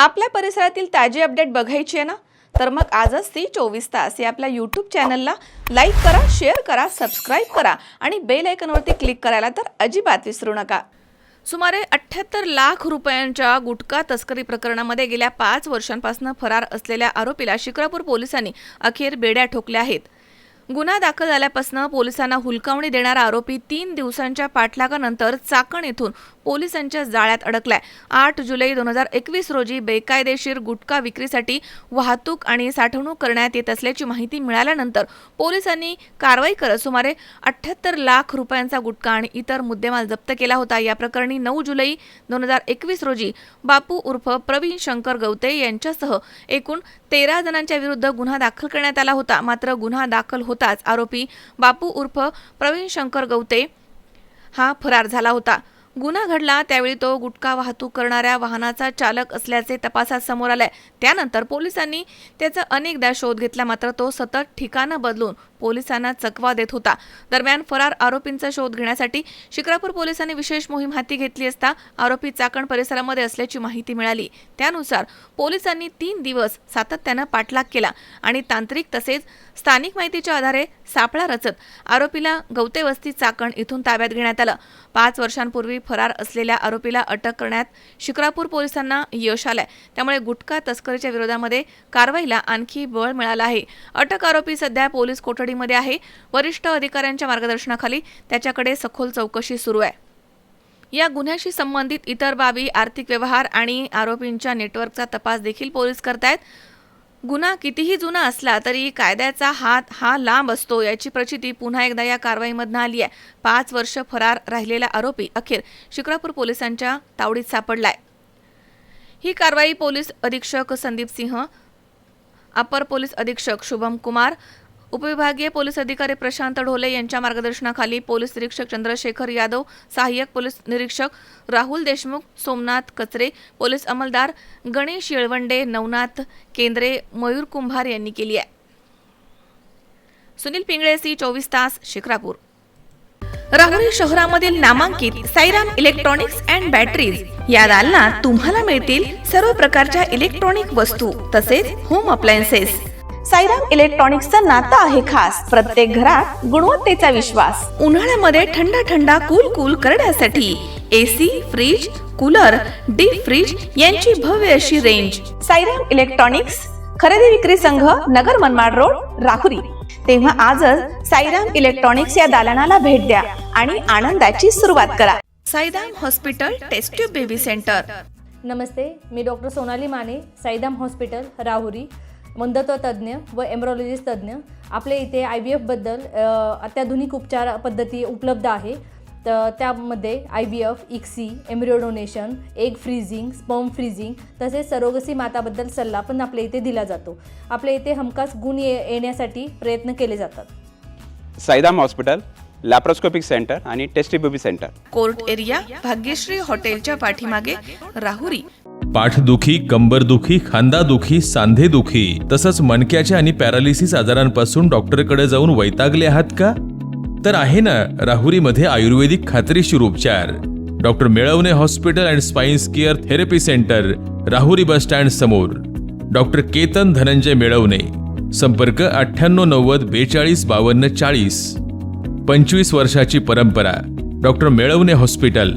आपल्या परिसरातील ताजी अपडेट बघायची आहे ना, तर मग आजच ती 24 तास या आपल्या यूट्यूब चॅनलला लाईक करा, शेअर करा, सबस्क्राईब करा आणि बेल आयकॉनवरती क्लिक करायला तर अजिबात विसरू नका। सुमारे 78 लाख रुपयांच्या गुटखा तस्करी प्रकरणामध्ये गेल्या 5 वर्षांपासून फरार असलेल्या आरोपीला शिक्रापूर पोलिसांनी अखेर बेड्या ठोकल्या आहेत। गुन्हा दाखल झाल्यापासून पोलिसांना हुलकावणी देणारा आरोपी 3 दिवसांच्या पाठलागानंतर चाकण येथून पोलिसांच्या जाळ्यात अडकलाय। 8 जुलै 2021 रोजी बेकायदेशीर गुटखा विक्रीसाठी वाहतूक आणि साठवणूक करण्यात येत असल्याची माहिती मिळाल्यानंतर पोलिसांनी कारवाई करत सुमारे 78 लाख रुपयांचा गुटखा आणि इतर मुद्देमाल जप्त केला होता। या प्रकरणी 9 जुलै 2021 रोजी बापू उर्फ प्रवीण शंकर गवते यांच्यासह एकूण 13 जणांच्या विरुद्ध गुन्हा दाखल करण्यात आला होता। मात्र गुन्हा दाखल होताच आरोपी बापू उर्फ प्रवीण शंकर गवते हा फरार झाला होता। गुन्हा घडला त्यावेळी तो गुटखा वाहतूक करणाऱ्या वाहनाचा चालक असल्याचे तपासात समोर आले। त्यानंतर पोलिसांनी त्याचा अनेकदा शोध घेतला, मात्र तो सतत ठिकाण बदलून पोलिसांना चकवा देत होता। दरम्यान फरार आरोपींचा शोध घेण्यासाठी शिक्रापूर पोलिसांनी विशेष मोहीम हाती घेतली असता आरोपी चाकण परिसरामध्ये असल्याची माहिती मिळाली। त्यानुसार पोलिसांनी 3 दिवस सातत्याने पाठलाग केला आणि तांत्रिक तसेच स्थानिक माहितीच्या आधारे सापळा रचत आरोपीला गवते वस्ती चाकण इथून ताब्यात घेण्यात आलं। 5 वर्षांपूर्वी फरार असलेल्या आरोपीला अटक करण्यात शिक्रापूर पोलिसांना यश आलंय। त्यामुळे गुटखा तस्करीच्या विरोधामध्ये कारवाईला आणखी बळ मिळालं आहे। अटक आरोपी सध्या पोलीस कोठडीमध्ये आहे। वरिष्ठ अधिकाऱ्यांच्या मार्गदर्शनाखाली त्याच्याकडे सखोल चौकशी सुरू आहे। या गुन्ह्याशी संबंधित इतर बाबी, आर्थिक व्यवहार आणि आरोपींच्या नेटवर्कचा तपास देखील पोलीस करतायत। गुन्हा कितीही जुना असला तरी कायद्याचा हात हा लांब असतो याची प्रचिती पुन्हा एकदा या कारवाईमधून आली आहे। 5 वर्ष फरार राहिलेला आरोपी अखेर शिक्रापूर पोलिसांच्या तावडीत सापडलाय। ही कारवाई पोलीस अधीक्षक संदीप सिंह, अपर पोलीस अधीक्षक शुभम कुमार, उपविभागीय पोलीस अधिकारी प्रशांत ढोले यांच्या मार्गदर्शनाखाली पोलीस निरीक्षक चंद्रशेखर यादव, सहाय्यक पोलीस निरीक्षक राहुल देशमुख, सोमनाथ कचरे, पोलीस अंमलदार गणेश येळवंडे, नवनाथ केंद्रे, मयूर कुंभार यांनी केली आहे। सुनील पिंगळे, सी 24 तास, शिक्रापूर। राहुरी शहरामधील नामांकित साईराम इलेक्ट्रॉनिक्स अँड बॅटरीज या दालनात तुम्हाला मिळतील सर्व प्रकारच्या इलेक्ट्रॉनिक वस्तू तसेच होम अप्लायन्सेस। साईराम इलेक्ट्रॉनिक्सचं नातं आहे खास, प्रत्येक घरात गुणवत्तेचा विश्वास। उन्हाळ्यामध्ये थंडा कूल करण्यासाठी AC, fridge, cooler, deep freeze यांची भव्य अशी रेंज। साईराम इलेक्ट्रॉनिक्स, खरेदी विक्री संघ, नगर मनमाड रोड, राहुरी। तेव्हा आजच साईराम इलेक्ट्रॉनिक्स या दालनाला भेट द्या आणि आनंदाची सुरुवात करा। Sairam hospital test tube baby centre. नमस्ते, मी डॉक्टर सोनाली माने, साईराम हॉस्पिटल राहुरी, वंध्यत्व तज्ज्ञ व एम्ब्रॉलॉजिस्ट तज्ज्ञ। आपल्या इथे IVF बद्दल अत्याधुनिक उपचार पद्धती उपलब्ध आहे। तर त्यामध्ये IVF, ICSI, embryo donation, egg freezing, sperm freezing तसेच सरोगसी माताबद्दल सल्ला पण आपल्या इथे दिला जातो। आपल्या इथे हमखास गुण येण्यासाठी प्रयत्न केले जातात। साईराम हॉस्पिटल, लॅप्रोस्कोपिक सेंटर आणि test baby centre, court area, Bhagyashree हॉटेलच्या पाठीमागे, राहुरी। पाठदुखी, कंबरदुखी, खांदादुखी, सांधेदुखी तसंच मणक्याच्या आणि पॅरालिसिस आजारांपासून डॉक्टरकडे जाऊन वैतागले आहात का? तर आहे ना राहुरीमध्ये आयुर्वेदिक खात्रीशीर उपचार। Doctor Melavane hospital and spine care therapy centre, Rahuri bus stand समोर। डॉक्टर केतन धनंजय मेळवणे, संपर्क 9890 42 52 40। 25 वर्षाची परंपरा, डॉक्टर मेळवणे हॉस्पिटल।